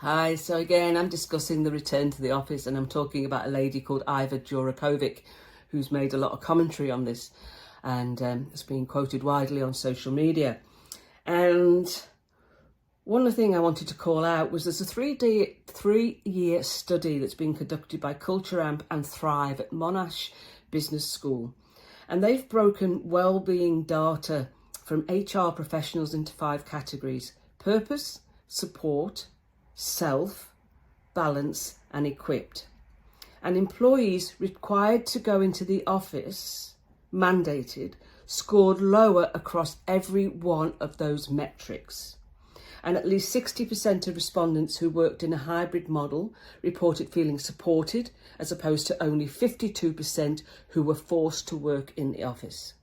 Hi, so again, I'm discussing the return to the office, and I'm talking about a lady called Iva Jurakovic, who's made a lot of commentary on this, and it's been quoted widely on social media. And one of the things I wanted to call out was there's a three-year study that's been conducted by Culture Amp and Thrive at Monash Business School. And they've broken well-being data from HR professionals into 5 categories: purpose, support, self, balance and equipped. And employees required to go into the office, mandated, scored lower across every one of those metrics. And at least 60% of respondents who worked in a hybrid model reported feeling supported, as opposed to only 52% who were forced to work in the office.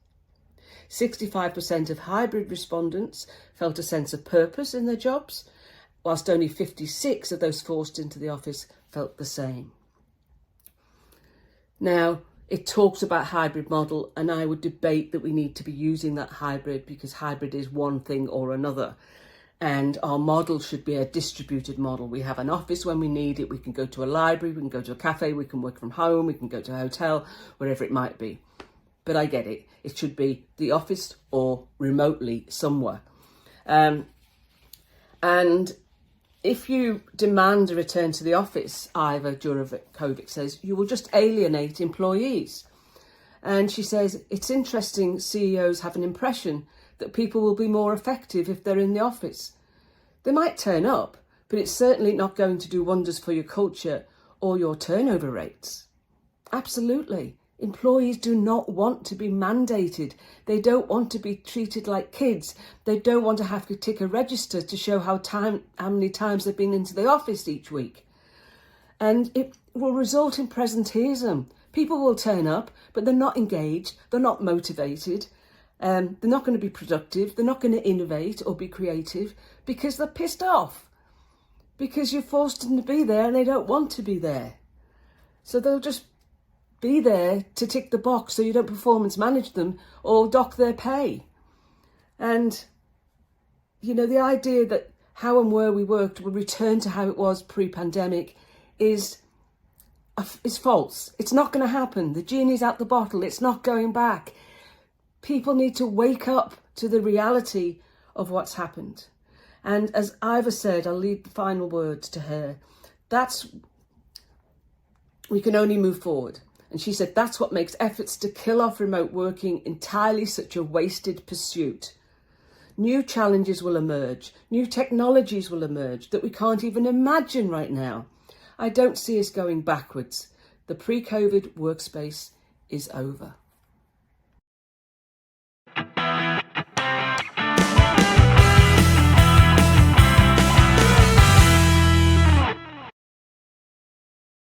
65% of hybrid respondents felt a sense of purpose in their jobs, whilst only 56 of those forced into the office felt the same. Now, it talks about hybrid model, and I would debate that we need to be using that hybrid, because hybrid is one thing or another. And our model should be a distributed model. We have an office when we need it. We can go to a library, we can go to a cafe, we can work from home, we can go to a hotel, wherever it might be. But I get it. It should be the office or remotely somewhere. And if you demand a return to the office, Iva Jurakovic says, you will just alienate employees. And she says, it's interesting CEOs have an impression that people will be more effective if they're in the office. They might turn up, but it's certainly not going to do wonders for your culture or your turnover rates. Absolutely. Employees do not want to be mandated. They don't want to be treated like kids. They don't want to have to tick a register to show how many times they've been into the office each week. And it will result in presenteeism. People will turn up, but they're not engaged. They're not motivated. They're not going to be productive. They're not going to innovate or be creative because they're pissed off. Because you're forced them to be there and they don't want to be there. So they'll just be there to tick the box so you don't performance manage them or dock their pay. And, you know, the idea that how and where we worked will return to how it was pre-pandemic is false. It's not going to happen. The genie's out the bottle. It's not going back. People need to wake up to the reality of what's happened. And as Iva said, I'll leave the final words to her. We can only move forward. And she said, that's what makes efforts to kill off remote working entirely such a wasted pursuit. New challenges will emerge. New technologies will emerge that we can't even imagine right now. I don't see us going backwards. The pre-COVID workspace is over.